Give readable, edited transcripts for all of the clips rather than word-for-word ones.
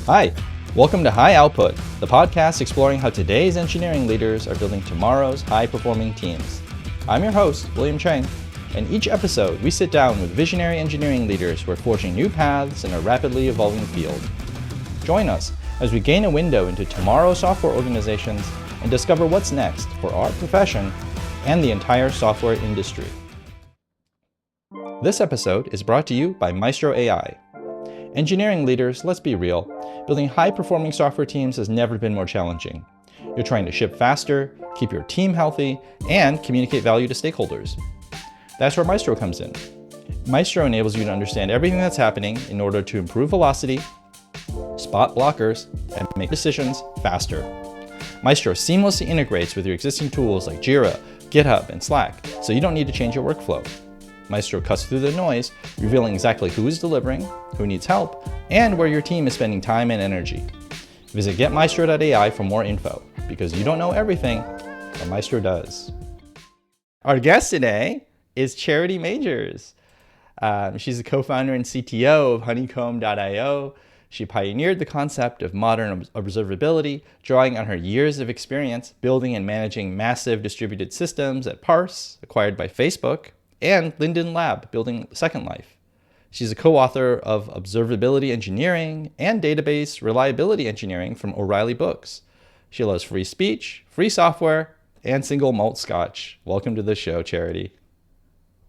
Hi, welcome to High Output, the podcast exploring how today's engineering leaders are building tomorrow's high-performing teams. I'm your host, William Chang, and each episode we sit down with visionary engineering leaders who are forging new paths in a rapidly evolving field. Join us as we gain a window into tomorrow's software organizations and discover what's next for our profession and the entire software industry. This episode is brought to you by Maestro AI. Engineering leaders, let's be real, building high-performing software teams has never been more challenging. You're trying to ship faster, keep your team healthy, and communicate value to stakeholders. That's where Maestro comes in. Maestro enables you to understand everything that's happening in order to improve velocity, spot blockers, and make decisions faster. Maestro seamlessly integrates with your existing tools like Jira, GitHub, and Slack, so you don't need to change your workflow. Maestro cuts through the noise, revealing exactly who is delivering, who needs help, and where your team is spending time and energy. Visit getmaestro.ai for more info, because you don't know everything, but Maestro does. Our guest today is Charity Majors. She's the co-founder and CTO of honeycomb.io. She pioneered the concept of modern observability, drawing on her years of experience building and managing massive distributed systems at Parse, acquired by Facebook, and Linden Lab, building Second Life. She's a co-author of Observability Engineering and Database Reliability Engineering from O'Reilly Books. She loves free speech, free software, and single malt scotch. Welcome to the show, Charity.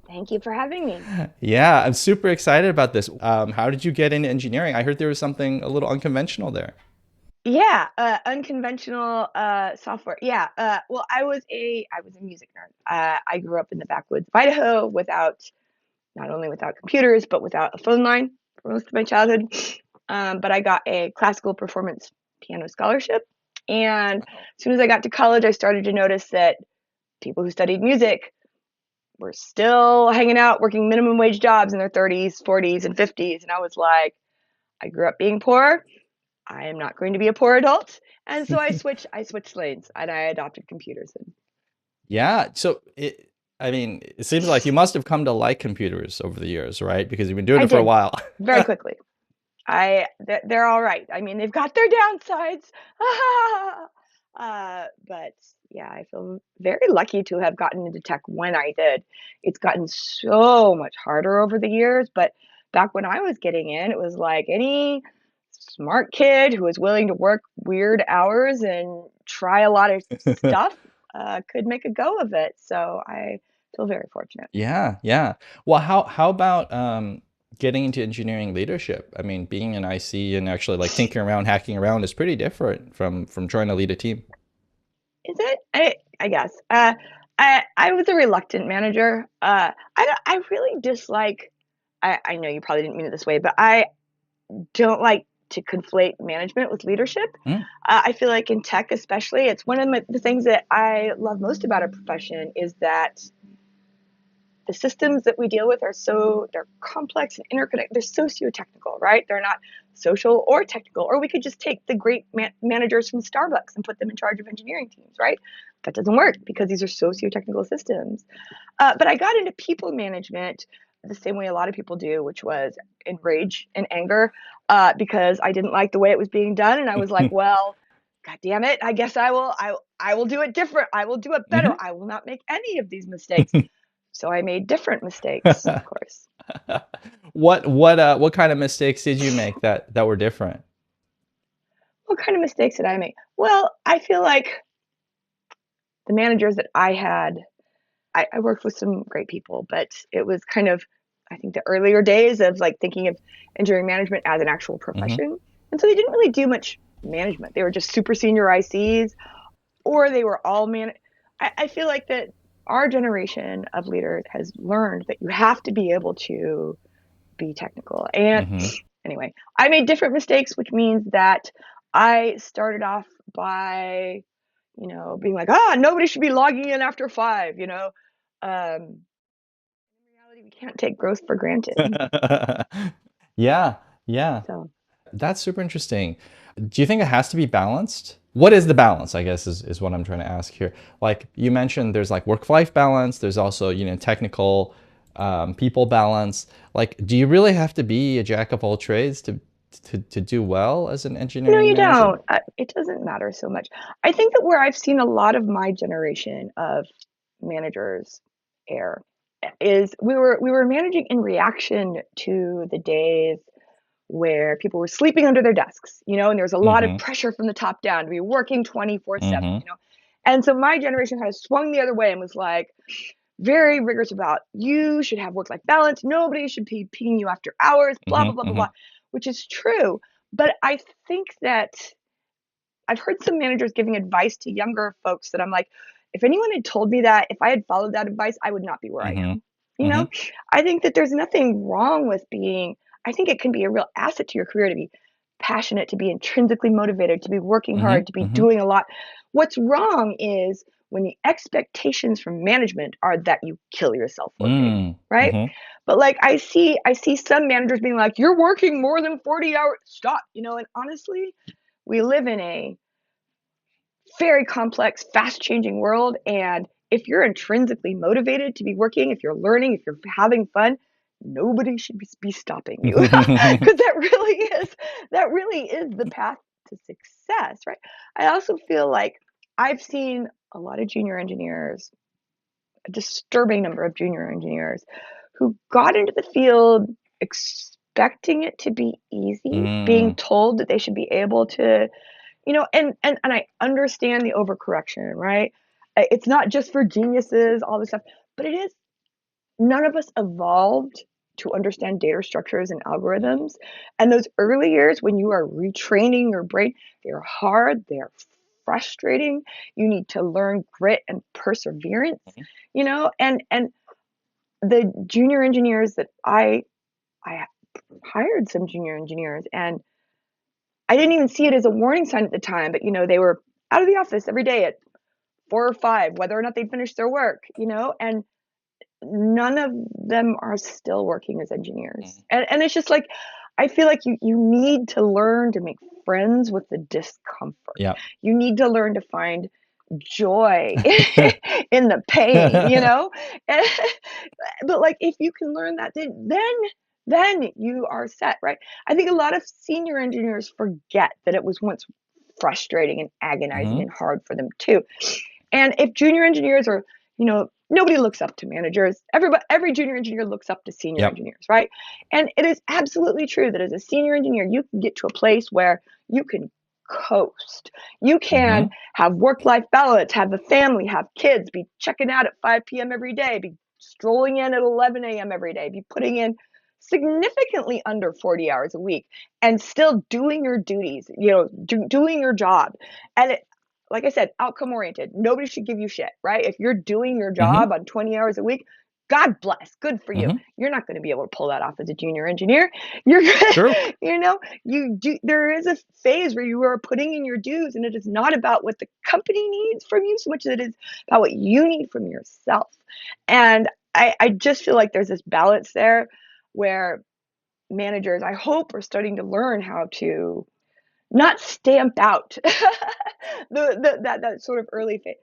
Thank you for having me. Yeah, I'm super excited about this. How did you get into engineering? I heard there was something a little unconventional there. Yeah, unconventional software. Yeah, well, I was a music nerd. I grew up in the backwoods of Idaho not only without computers, but without a phone line for most of my childhood. But I got a classical performance piano scholarship. And as soon as I got to college, I started to notice that people who studied music were still hanging out, working minimum wage jobs in their 30s, 40s, and 50s. And I was like, I grew up being poor. I am not going to be a poor adult. And so I switched lanes and I adopted computers. Yeah, so it seems like you must have come to like computers over the years, right? Because you've been doing I it for a did while. very quickly. They're all right. I mean, they've got their downsides. But yeah, I feel very lucky to have gotten into tech when I did. It's gotten so much harder over the years, but back when I was getting in, it was like any smart kid who was willing to work weird hours and try a lot of stuff could make a go of it. So I feel very fortunate. Yeah, yeah. Well, how about getting into engineering leadership? I mean, being an IC and actually like tinkering around, hacking around is pretty different from trying to lead a team. Is it? I guess. I was a reluctant manager. I really dislike. I know you probably didn't mean it this way, but I don't like to conflate management with leadership. Mm. I feel like in tech, especially, it's one of the things that I love most about our profession is that the systems that we deal with they're complex and interconnected. They're socio-technical, right? They're not social or technical. Or we could just take the great managers from Starbucks and put them in charge of engineering teams, right? That doesn't work because these are socio-technical systems. But I got into people management the same way a lot of people do, which was in rage and anger because I didn't like the way it was being done. And I was like, well, God damn it, I guess I will do it different. I will do it better. Mhm. I will not make any of these mistakes. So I made different mistakes, of course. What kind of mistakes did you make that were different? What kind of mistakes did I make? Well, I feel like the managers that I had, I worked with some great people, but it was kind of, I think, the earlier days of like thinking of engineering management as an actual Hmm. profession. And so they didn't really do much management. They were just super senior ICs, or they were all I feel like that our generation of leaders has learned that you have to be able to be technical. And Hmm. anyway, I made different mistakes, which means that I started off by, being like, nobody should be logging in after 5, in reality, we can't take growth for granted. Yeah, yeah. So That's super interesting. Do you think it has to be balanced? What is the balance, I guess, is what I'm trying to ask here. Like you mentioned, there's like work-life balance. There's also, technical people balance. Like, do you really have to be a jack of all trades to to do well as an No, engineering you manager? don't. It doesn't matter so much. I think that where I've seen a lot of my generation of managers err is we were managing in reaction to the days where people were sleeping under their desks, and there's a lot of Mm-hmm. pressure from the top down to be working 24/7, Mm-hmm. And so my generation kind of swung the other way and was like very rigorous about you should have work-life balance. Nobody should be pinging you after hours, blah, blah, blah, Mm-hmm. blah, Mm-hmm. blah, which is true. But I think that I've heard some managers giving advice to younger folks that I'm like, if anyone had told me that, if I had followed that advice, I would not be where I Mm-hmm. am. You Mm-hmm. know, I think that there's nothing wrong with I think it can be a real asset to your career to be passionate, to be intrinsically motivated, to be working Mm-hmm. hard, to be Mm-hmm. doing a lot. What's wrong is when the expectations from management are that you kill yourself working, right? Mm-hmm. But like I see some managers being like, you're working more than 40 hours. Stop, and honestly, we live in a very complex, fast changing world. And if you're intrinsically motivated to be working, if you're learning, if you're having fun, nobody should be stopping you because that really is the path to success, right? I also feel like I've seen a lot of junior engineers, a disturbing number of junior engineers who got into the field expecting it to be easy, being Mm. told that they should be able to and I understand the overcorrection, right? It's not just for geniuses, all this stuff, but it is none of us evolved to understand data structures and algorithms. And those early years when you are retraining your brain, they're hard, they're frustrating. You need to learn grit and perseverance, and the junior engineers that I hired some junior engineers and I didn't even see it as a warning sign at the time, but they were out of the office every day at 4 or 5, whether or not they'd finished their work, and none of them are still working as engineers. And it's just like I feel like you need to learn to make friends with the discomfort. Yeah. You need to learn to find joy in the pain, And, but like if you can learn that then you are set, right? I think a lot of senior engineers forget that it was once frustrating and agonizing Mm-hmm. and hard for them too. And if junior engineers are, nobody looks up to managers. Every junior engineer looks up to senior Yep. engineers, right? And it is absolutely true that as a senior engineer, you can get to a place where you can coast. You Mm-hmm. can have work-life balance, have a family, have kids, be checking out at 5 p.m. every day, be strolling in at 11 a.m. every day, be putting in significantly under 40 hours a week and still doing your duties, doing your job. And like I said, outcome oriented. Nobody should give you shit, right? If you're doing your Mm-hmm. job on 20 hours a week, God bless, good for you. Mm-hmm. You're not going to be able to pull that off as a junior engineer. You're, True. you do. There is a phase where you are putting in your dues, and it is not about what the company needs from you so much as it is about what you need from yourself. And I just feel like there's this balance there where managers, I hope, are starting to learn how to not stamp out that sort of early phase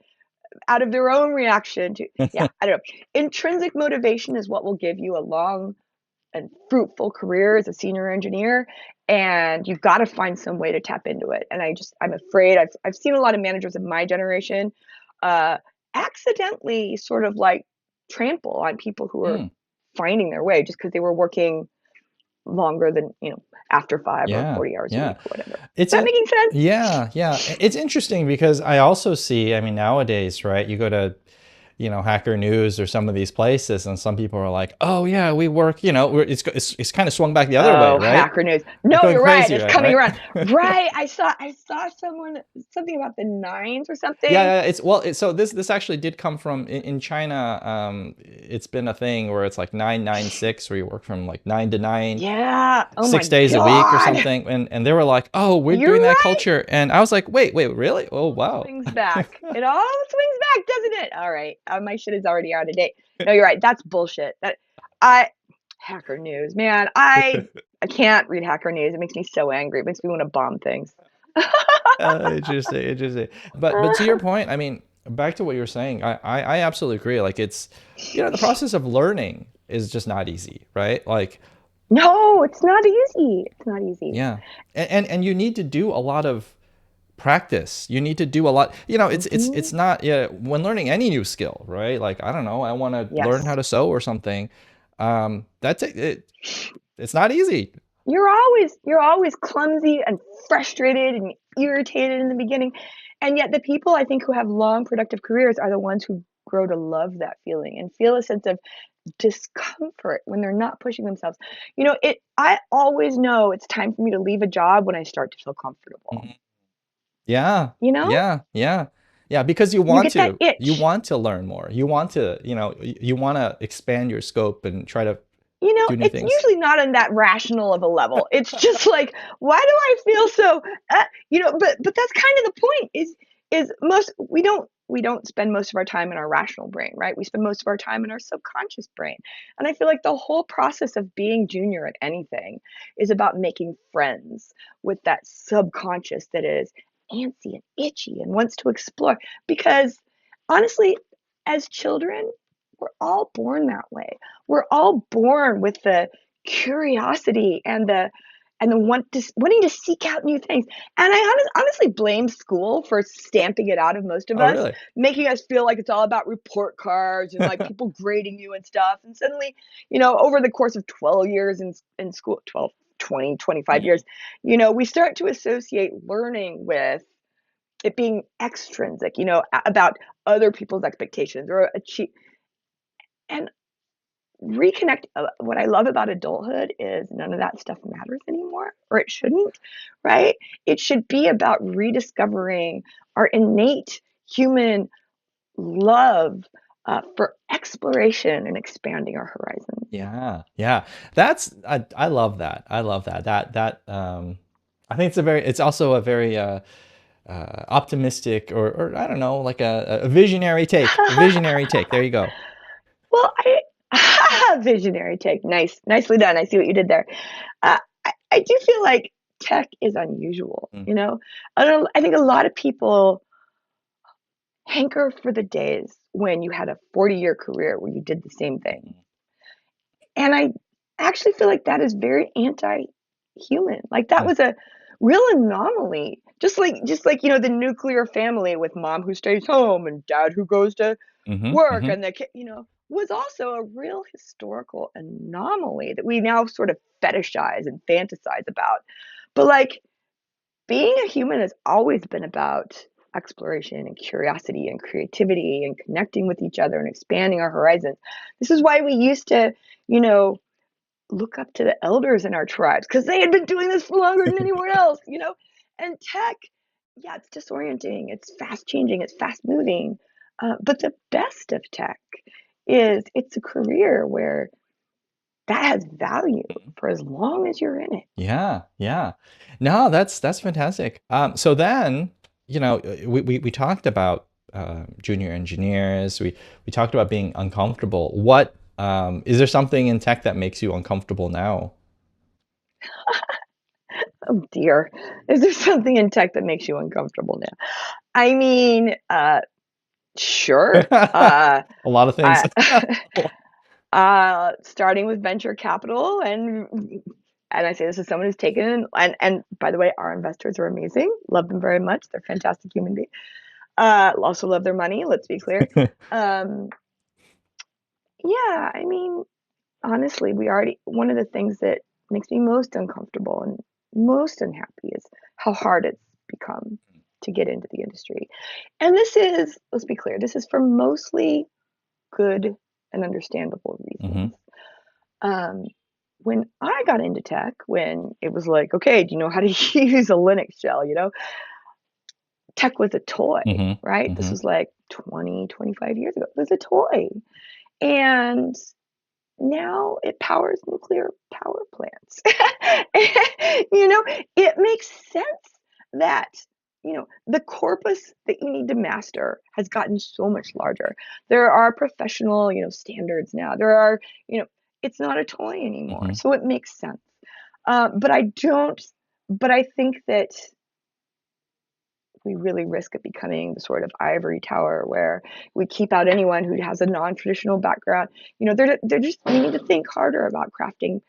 out of their own reaction to I don't know. Intrinsic motivation is what will give you a long and fruitful career as a senior engineer, and you've got to find some way to tap into it. And I'm afraid I've seen a lot of managers of my generation uh, accidentally sort of like trample on people who are Mm. finding their way just because they were working longer than after 5 or Yeah. 40 hours a Yeah. week or whatever. Is It's that in, making sense? yeah, yeah. It's interesting because I also see, I mean, nowadays, right? You go to, Hacker News or some of these places, and some people are like, "Oh yeah, we work." It's kind of swung back the other way, Oh, right? Hacker News. It's No, going you're right. crazy, It's right? coming Right? around. Right. I saw something about the nines or Yeah, something. yeah, so this actually did come from in China. It's been a thing where it's like 996, where you work from like 9 to 9, Yeah. Oh my 6 days a week or God. something, and they were like, "Oh, we're You're doing that right. culture," and I was like, "Wait, really? Oh, wow." Swings back. It all swings back, doesn't it? All right. My shit is already out of date. No, you're right. That's bullshit. I Hacker News, man. I can't read Hacker News. It makes me so angry. It makes me want to bomb things. Interesting, interesting. But to your point, I mean, back to what you were saying, I absolutely agree. Like it's, the process of learning is just not easy, right? Like No, it's not easy. It's not easy. Yeah. And you need to do a lot of practice. You need to do a lot. You know, Hmm. it's not, yeah, when learning any new skill, right? Like, I don't know, I want to learn how Yes. to sew or something. It's not easy. You're always clumsy and frustrated and irritated in the beginning. And yet the people I think who have long productive careers are the ones who grow to love that feeling and feel a sense of discomfort when they're not pushing themselves. I always know it's time for me to leave a job when I start to feel comfortable. Mhm. Yeah, You know? yeah, yeah, yeah. Because You get that you itch. want to learn more. You want to, you want to expand your scope and try to do new It's things. usually not on that rational of a level. It's just like, why do I feel so? But that's kind of the point. Is most we don't spend most of our time in our rational brain, right? We spend most of our time in our subconscious brain, and I feel like the whole process of being junior at anything is about making friends with that subconscious that is antsy and itchy and wants to explore. Because honestly, as children, we're all born that way. We're all born with the curiosity and the wanting to seek out new things. And I honestly blame school for stamping it out of most of Oh, us, really? making us feel like it's all about report cards and like people grading you and stuff. And suddenly, over the course of 12 years in school, 12, 20, 25 years, Mhm. we start to associate learning with it being extrinsic, about other people's expectations or achieve. And reconnect what I love about adulthood is none of that stuff matters anymore, or it shouldn't, right? It should be about rediscovering our innate human love for exploration and expanding our horizons. Yeah, yeah. I love that. I love that. I think it's also a very optimistic, or I don't know, like a visionary take. A visionary take. There you go. Well, visionary take. Nice, nicely done. I see what you did there. I do feel like tech is unusual. Mm. I don't. I think a lot of people hanker for the days when you had a 40-year career where you did the same thing. And I actually feel like that is very anti-human. Like that Yeah. was a real anomaly. Just like the nuclear family with mom who stays home and dad who goes to Hmm. work Hmm. and the kid, was also a real historical anomaly that we now sort of fetishize and fantasize about. But like being a human has always been about exploration and curiosity and creativity and connecting with each other and expanding our horizons. This is why we used to, you know, look up to the elders in our tribes because they had been doing this for longer than anyone else. And tech, yeah, it's disorienting, it's fast changing, it's fast moving. But the best of tech is it's a career where that has value for as long as you're in it. Yeah, yeah. No, that's fantastic. So then, we talked about junior engineers. We talked about being uncomfortable. What is there something in tech that makes you uncomfortable now? Oh dear. Is there something in tech that makes you uncomfortable now? I mean, sure. A lot of things. I starting with venture capital and I say this as someone who's taken and by the way, our investors are amazing. Love them very much. They're fantastic human beings. Also love their money, let's be clear. Um, yeah, I mean, honestly, we already one of the things that makes me most uncomfortable and most unhappy is how hard it's become to get into the industry. And this is, let's be clear, this is for mostly good and understandable Hmm. reasons. Um, when I got into tech, when it was like, okay, do you know how to use a Linux shell? Tech was a toy, Hmm. right? This Hmm. was like 20, 25 years ago. It was a toy. And now it powers nuclear power plants. It makes sense that, the corpus that you need to master has gotten so much larger. There are professional, standards now. It's not a toy anymore. Hmm. So it makes sense. But I don't, but I think that we really risk it becoming the sort of ivory tower where we keep out anyone who has a non-traditional background. We need to think harder about crafting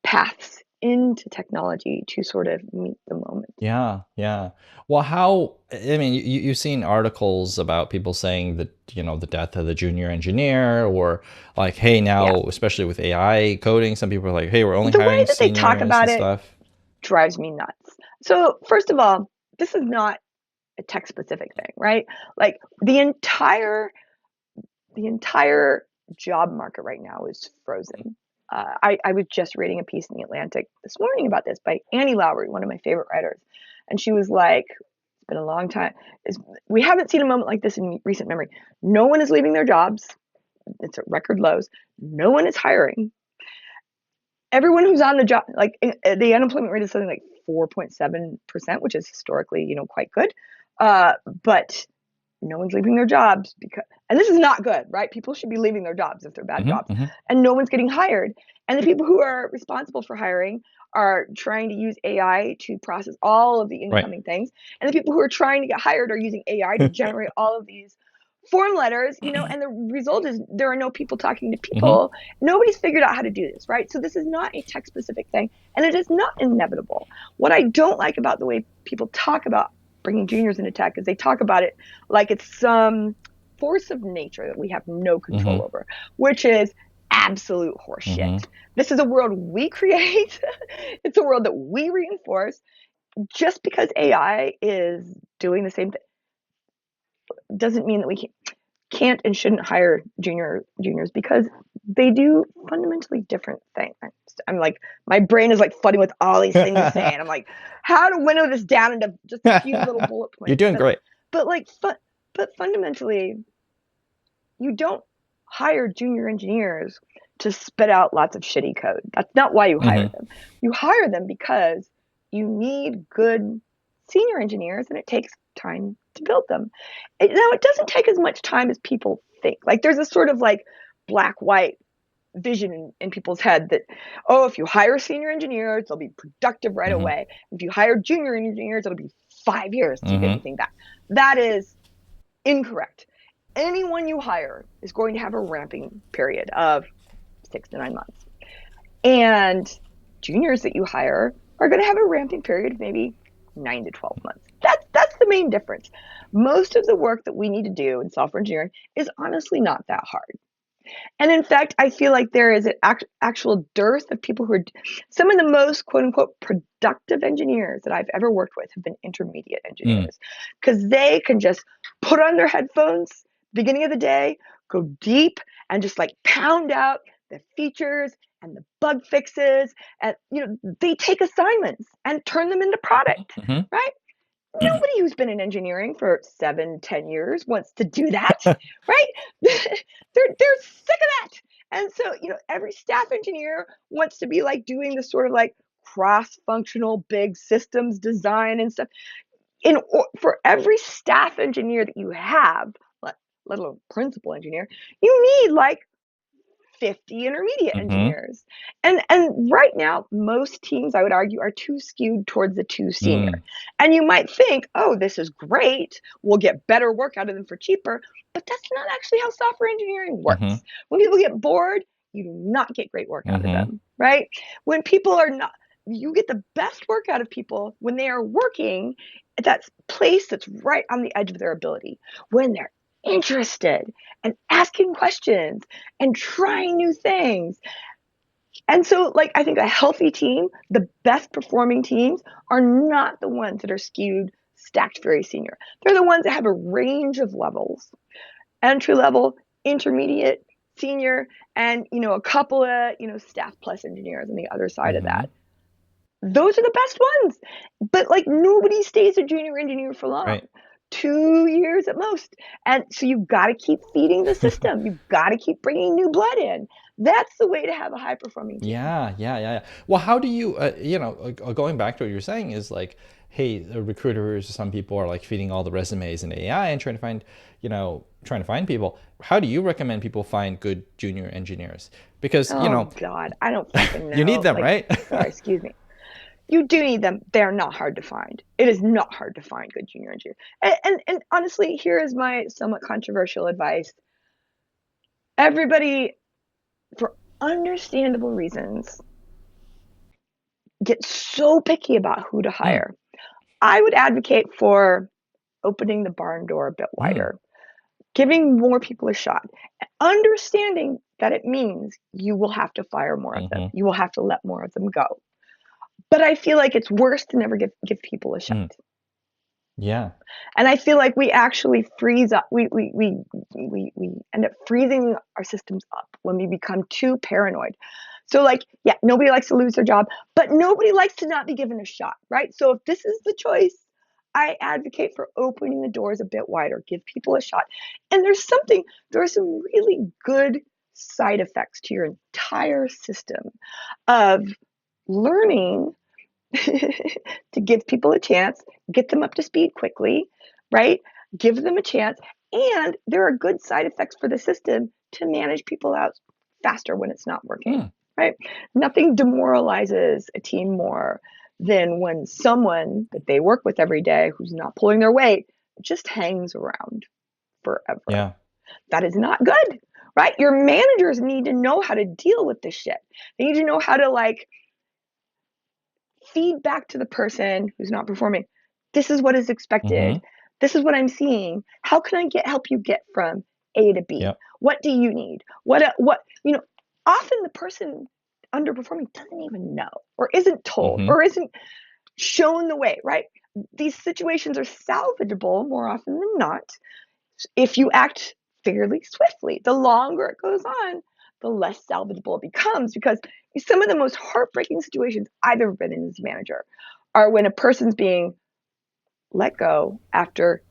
paths into technology to sort of meet the moment. Yeah, yeah. Well, I mean, you've seen articles about people saying that, the death of the junior engineer, or like, hey, Yeah. now, especially with AI coding, some people are like, hey, we're only The way hiring that they talk seniors about and it stuff. drives me nuts. So, first of all, this is not a tech specific thing, right? Like the entire job market right now is frozen. I was just reading a piece in the Atlantic this morning about this by Annie Lowry, one of my favorite writers, and she was like, "It's been a long time. We haven't seen a moment like this in recent memory. No one is leaving their jobs. It's at record lows. No one is hiring. Everyone who's on the job, like the unemployment rate is something like 4.7%, which is historically, quite good. But no one's leaving their jobs and this is not good, right? People should be leaving their jobs if they're bad Hmm, jobs, hmm. and no one's getting hired. And the people who are responsible for hiring are trying to use AI to process all of the Right. incoming things. And the people who are trying to get hired are using AI to generate all of these form letters, and the result is there are no people talking to Hmm. people. Nobody's figured out how to do this, right? So this is not a tech specific thing, and it is not inevitable. What I don't like about the way people talk about bringing juniors into tech is they talk about it like it's some force of nature that we have no control Hmm. over, which is absolute horseshit. Hmm. This is a world we create. It's a world that we reinforce. Just because AI is doing the same thing doesn't mean that we can't and shouldn't hire juniors because they do fundamentally different things. I'm like, my brain is like flooding with all these things you're saying. I'm like, how to winnow this down into just a few little bullet You're points. doing But great. but like but fundamentally, you don't hire junior engineers to spit out lots of shitty code. That's not why you hire Hmm. them. You hire them because you need good senior engineers and it takes time to build them. It doesn't take as much time as people think. Like there's a sort of like black white vision in people's head that, oh, if you hire senior engineers, they'll be productive right Hmm. away. If you hire junior engineers, it'll be 5 years to get Hmm. anything back. That is incorrect. Anyone you hire is going to have a ramping period of 6 to 9 months. And juniors that you hire are going to have a ramping period of maybe 9 to 12 months. That's the main difference. Most of the work that we need to do in software engineering is honestly not that hard. And in fact, I feel like there is an actual dearth of people who are some of the most quote unquote productive engineers that I've ever worked with have been intermediate Mm. engineers because they can just put on their headphones beginning of the day, go deep and just like pound out the features and the bug fixes. And, they take assignments and turn them into product, Hmm. right? Nobody who's been in engineering for 7, 10 years wants to do that, right? They're sick of that. And so, every staff engineer wants to be like doing this sort of like cross-functional big systems design and stuff. For every staff engineer that you have, let alone principal engineer, you need like 50 intermediate Hmm. engineers. And right now, most teams, I would argue, are too skewed towards the too senior. Mm. And you might think, oh, this is great. We'll get better work out of them for cheaper. But that's not actually how software engineering Hmm. works. When people get bored, you do not get great work out of Hmm. them, right? When people are not, you get the best work out of people when they are working at that place that's right on the edge of their ability, when they're interested and asking questions and trying new things. And so, like, I think a healthy team, the best performing teams, are not the ones that are skewed, stacked very senior. They're the ones that have a range of levels: entry level, intermediate, senior, and, a couple of, staff plus engineers on the other side of Hmm. that. Those are the best ones. But like nobody stays a junior engineer for long. Right. 2 years at most. And so you've got to keep feeding the system. You've got to keep bringing new blood in. That's the way to have a high performing team. Yeah, yeah, yeah, yeah. Well, how do you, going back to what you're saying is like, hey, the recruiters, some people are like feeding all the resumes in AI and trying to find people. How do you recommend people find good junior engineers? Because, Oh God, I don't fucking you need know. them, Like, right? sorry, excuse me. You do need them. They're not hard to find. It is not hard to find good junior engineers. And honestly, here is my somewhat controversial advice. Everybody, for understandable reasons, get so picky about who to Mm, hire. I would advocate for opening the barn door a bit mm, wider, giving more people a shot, understanding that it means you will have to fire more of them. mhm, You will have to let more of them go. But I feel like it's worse to never give people a shot. mm. Yeah. And I feel like we actually freeze up. We end up freezing our systems up when we become too paranoid. So, like, yeah, nobody likes to lose their job, but nobody likes to not be given a shot, right? So, if this is the choice, I advocate for opening the doors a bit wider, give people a shot. And there are some really good side effects to your entire system of learning to give people a chance, get them up to speed quickly, right? Give them a chance. And there are good side effects for the system to manage people out faster when it's not working, Mm, right? Nothing demoralizes a team more than when someone that they work with every day who's not pulling their weight just hangs around forever. yeah. That is not good, right? Your managers need to know how to deal with this shit. They need to know how to like feed back to the person who's not performing. This is what is expected. Mhm. This is what I'm seeing. How can I help you get from A to B? Yep. What do you need? Often the person underperforming doesn't even know or isn't told Mhm. or isn't shown the way, right? These situations are salvageable more often than not if you act fairly swiftly. The longer it goes on, the less salvageable it becomes because some of the most heartbreaking situations I've ever been in as a manager are when a person's being let go after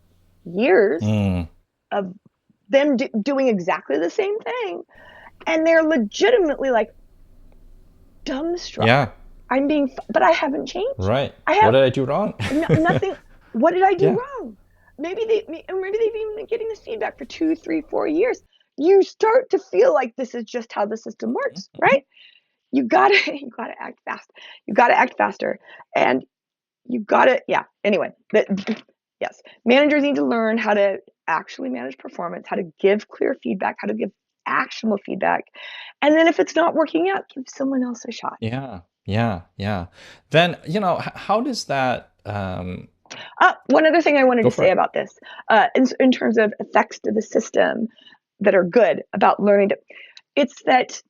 years Mm, of them doing exactly the same thing. And they're legitimately like dumbstruck. yeah. But I haven't changed. Right. I What have did I do wrong? nothing. What did I do Yeah. wrong? Maybe they've been getting this feedback for 2, 3, 4 years. You start to feel like this is just how the system Mhm, works, mhm. right? You gotta act fast. You gotta act faster, and you gotta Anyway, yes, managers need to learn how to actually manage performance, how to give clear feedback, how to give actionable feedback, and then if it's not working out, give someone else a shot. Yeah. Yeah. Yeah. Then, how does that One other thing I wanted go to for say it? about this, in terms of effects to the system that are good about learning to, it's that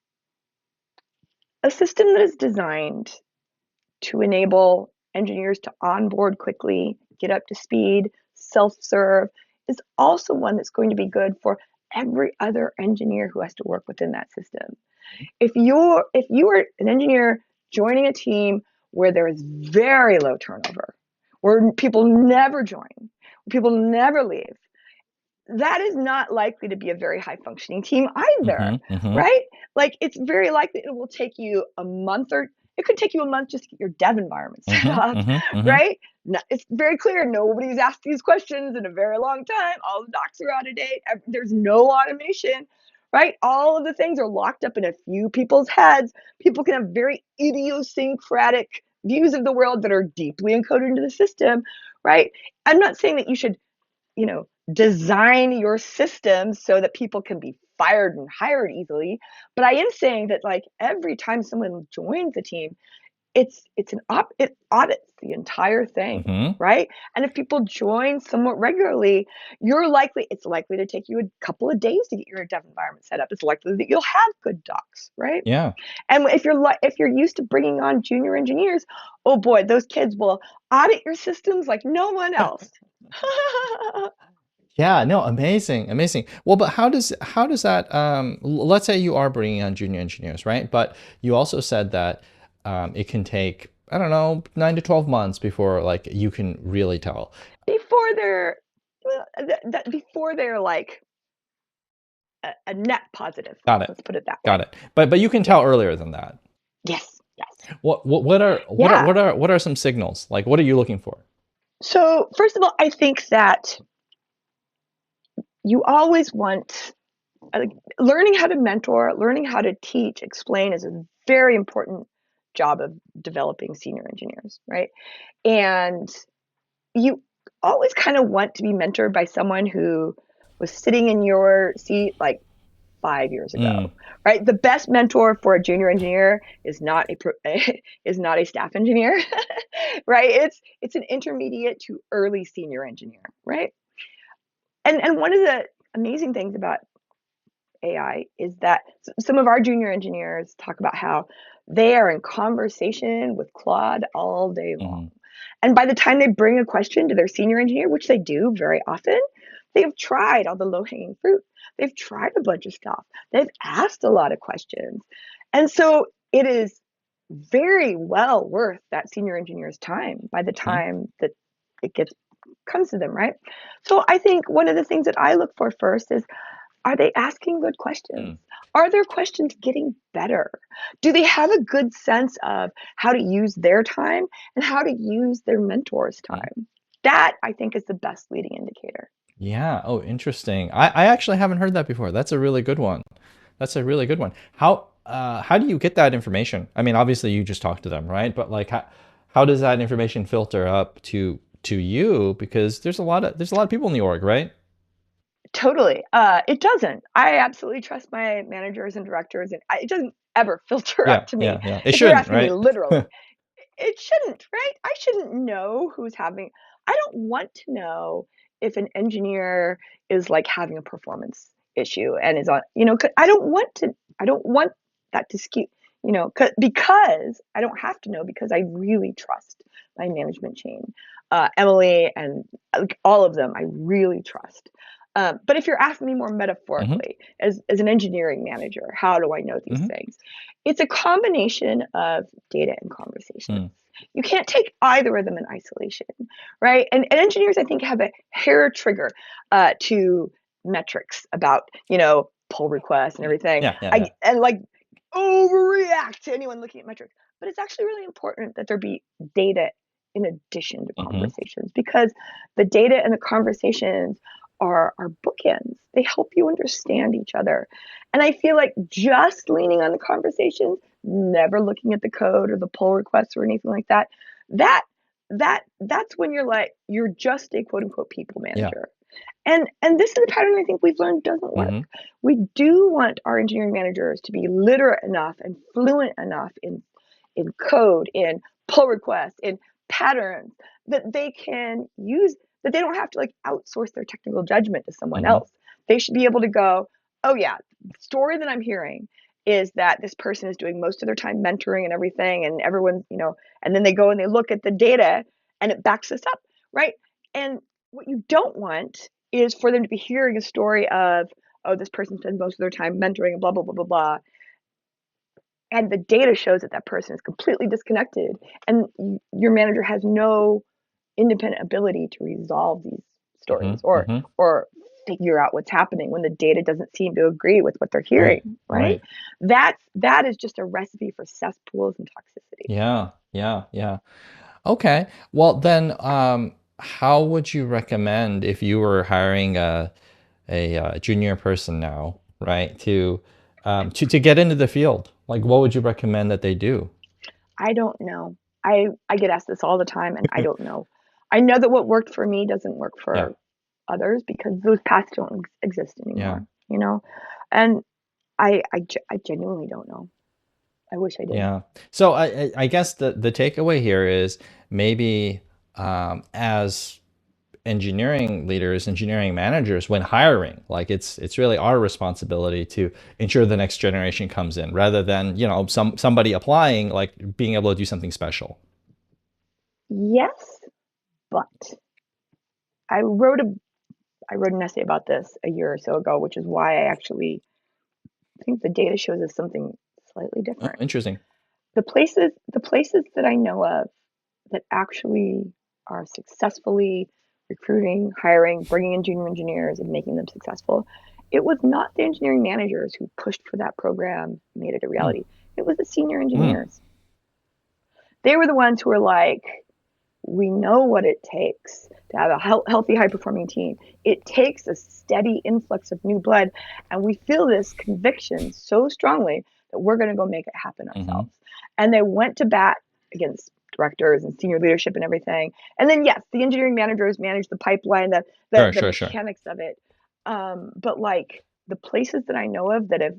a system that is designed to enable engineers to onboard quickly, get up to speed, self-serve, is also one that's going to be good for every other engineer who has to work within that system. If you are an engineer joining a team where there is very low turnover, where people never join, where people never leave, that is not likely to be a very high functioning team either, Mhm, mhm, right? Like it's very likely it will take you a month or it could take you a month just to get your dev environment set mhm, up, mhm, mhm. right? No, it's very clear nobody's asked these questions in a very long time. All the docs are out of date. There's no automation, right? All of the things are locked up in a few people's heads. People can have very idiosyncratic views of the world that are deeply encoded into the system, right? I'm not saying that you should design your system so that people can be fired and hired easily. But I am saying that like every time someone joins a team, it audits the entire thing, Mhm. right? And if people join somewhat regularly, it's likely to take you a couple of days to get your dev environment set up. It's likely that you'll have good docs, right? Yeah. And if you're used to bringing on junior engineers, oh boy, those kids will audit your systems like no one else. Yeah, no, amazing, amazing. Well, but how does that let's say you are bringing on junior engineers, right? But you also said that it can take, I don't know, 9 to 12 months before like you can really tell. Before they're well, before they're like a net positive. Got it. Let's put it that Got way. it. But you can Yeah. tell earlier than that. Yes. Yes. Yeah. What are some signals? Like what are you looking for? So first of all, I think that you always want uh, learning how to mentor, learning how to teach, explain is a very important job of developing senior engineers, right? And you always kind of want to be mentored by someone who was sitting in your seat like 5 years Mm, ago, right? The best mentor for a junior engineer is not is not a staff engineer, right? It's an intermediate to early senior engineer, right? And one of the amazing things about AI is that some of our junior engineers talk about how they are in conversation with Claude all day long. mhm, And by the time they bring a question to their senior engineer, which they do very often, they have tried all the low hanging fruit. They've tried a bunch of stuff. They've asked a lot of questions. And so it is very well worth that senior engineer's time by the mhm, time that it gets comes to them, right? So I think one of the things that I look for first is, are they asking good questions? mm, Are their questions getting better? Do they have a good sense of how to use their time and how to use their mentor's mm. time? That I think is the best leading indicator. Yeah. Oh, interesting. I actually haven't heard that before. That's a really good one. That's a really good one. How do you get that information? I mean, obviously you just talk to them, right? But like how does that information filter up to you? Because there's a lot of people in the org, right? Totally. It doesn't. I absolutely trust my managers and directors, and it doesn't ever filter up Yeah, to me. yeah, yeah. It If you're shouldn't, asking me right? literally, it shouldn't, right? I shouldn't know who's having I don't want to know if an engineer is, like, having a performance issue and is on, 'cause I don't want that to skew, because I don't have to know because I really trust my management chain. Emily and, like, all of them, I really trust. But if you're asking me more Hmm. metaphorically, as an engineering manager, how do I know these Hmm. things? It's a combination of data and conversations. Mm. You can't take either of them in isolation, right? And engineers, I think, have a hair trigger to metrics about, pull requests and everything. Yeah, yeah, yeah. And like overreact to anyone looking at metrics. But it's actually really important that there be data in addition to Hmm. conversations, because the data and the conversations are bookends. They help you understand each other. And I feel like just leaning on the conversations, never looking at the code or the pull requests or anything like that, that that's when you're just a quote unquote people Yeah. manager. And this is a pattern I think we've learned doesn't work. Hmm. We do want our engineering managers to be literate enough and fluent enough in code, in pull requests, in patterns that they can use, that they don't have to like outsource their technical judgment to someone Hmm. else. They should be able to go, oh yeah, the story that I'm hearing is that this person is doing most of their time mentoring and everything, and everyone, and then they go and they look at the data and it backs this up, right? And what you don't want is for them to be hearing a story of, oh, this person spends most of their time mentoring and blah blah blah blah blah, and the data shows that that person is completely disconnected, and your manager has no independent ability to resolve these Hmm. stories or Hmm. or figure out what's happening when the data doesn't seem to agree with what they're Right. hearing, right? Right. That is just a recipe for cesspools and toxicity. Yeah. Yeah. Yeah. Okay. Well, then, how would you recommend if you were hiring a junior person now, right, to get into the field? Like, what would you recommend that they do? I don't know. I get asked this all the time, and I don't know. I know that what worked for me doesn't work Yeah. for others because those paths don't exist Yeah. anymore, you know? And I genuinely don't know. I wish I did. Yeah. So I guess the takeaway here is maybe as engineering leaders, engineering managers, when hiring, like it's really our responsibility to ensure the next generation comes in, rather than somebody applying, like being able to do something special. Yes, but I wrote a I wrote an essay about this a year or so ago, which is why I actually think the data shows us something slightly Oh, different. interesting. The places that I know of that actually are successfully recruiting, hiring, bringing in junior engineers and making them successful, it was not the engineering managers who pushed for that program, made it a Mm, reality. It was the senior mm, engineers. They were the ones who were like, we know what it takes to have a healthy, high performing team. It takes a steady influx of new blood. And we feel this conviction so strongly that we're going to go make it happen hmm. ourselves. And they went to bat against directors and senior leadership and everything. And then, yes, the engineering managers manage the pipeline, the, the, Sure, the sure, sure. mechanics of it. But like the places that I know of that have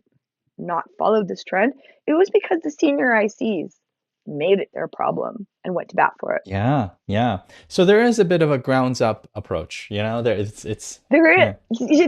not followed this trend, it was because the senior ICs made it their problem and went to bat for it. Yeah, yeah. So there is a bit of a grounds up approach, there it's There is, yeah.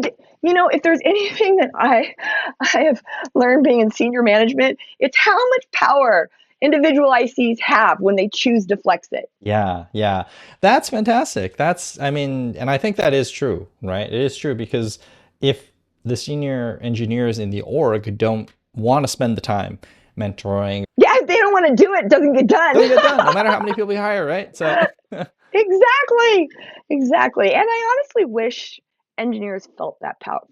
if there's anything that I have learned being in senior management, it's how much power individual ICs have when they choose to flex it. Yeah, yeah. That's fantastic. And I think that is true, right? It is true because if the senior engineers in the org don't want to spend the time mentoring, Yeah, if they don't want to do it, it doesn't get done. doesn't get done, no matter how many people you hire, right? So Exactly. Exactly. And I honestly wish engineers felt that power,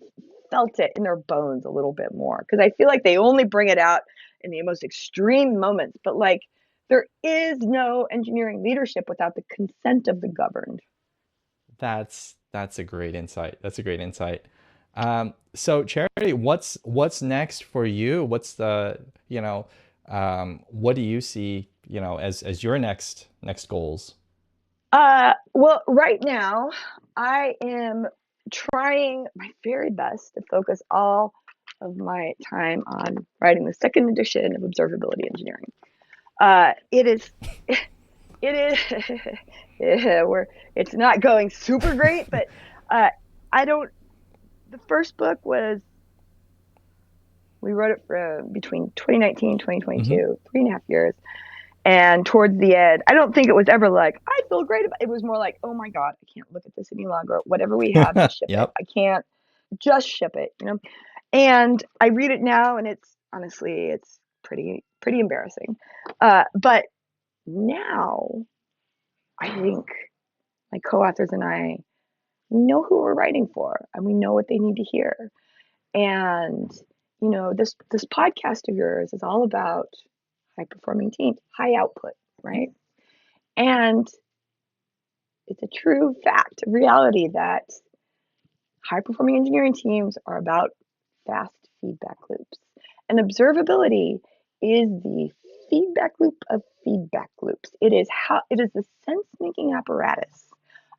felt it in their bones a little bit more, because I feel like they only bring it out in the most extreme moments. But like, there is no engineering leadership without the consent of the governed. that's a great insight. That's a great insight. So Charity, what's next for you? What's what do you see, as your next goals? Well, right now, I am trying my very best to focus all of my time on writing the second edition of observability engineering. It is, it is, yeah, it's not going super great, but I don't. The first book we wrote it for between 2019 and 2022, Hmm. 3.5 years. And towards the end, I don't think it was ever like, I feel great about it. It was more like, oh my God, I can't look at this any longer. Whatever we have, just ship it. Yep. I can't just ship it. And I read it now, and it's honestly, it's pretty embarrassing. But now I think my co-authors and I, we know who we're writing for, and we know what they need to hear. And this podcast of yours is all about high performing teams, high output, right? And it's a true fact, a reality, that high performing engineering teams are about fast feedback loops. And observability is the feedback loop of feedback loops. It is the sense making apparatus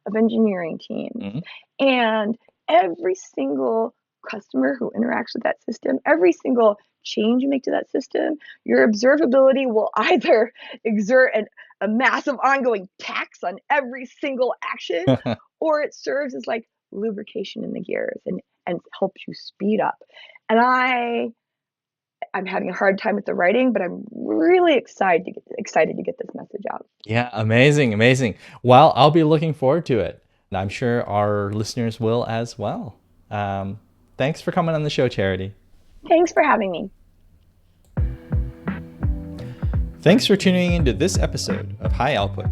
of engineering teams. Hmm. And every single customer who interacts with that system, every single change you make to that system, your observability will either exert a massive ongoing tax on every single action, or it serves as like lubrication in the gears and helps you speed up. And I'm having a hard time with the writing, but I'm really excited to get this message out. Yeah, amazing, amazing. Well, I'll be looking forward to it. And I'm sure our listeners will as well. Thanks for coming on the show, Charity. Thanks for having me. Thanks for tuning into this episode of High Output.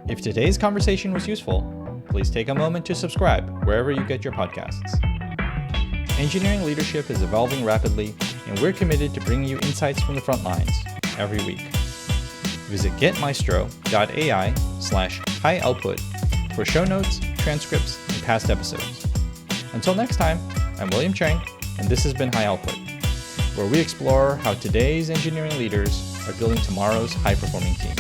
If today's conversation was useful, please take a moment to subscribe wherever you get your podcasts. Engineering leadership is evolving rapidly, and we're committed to bringing you insights from the front lines every week. Visit getmaestro.ai/high-output for show notes, transcripts, and past episodes. Until next time, I'm William Cheng, and this has been High Output, where we explore how today's engineering leaders are building tomorrow's high-performing teams.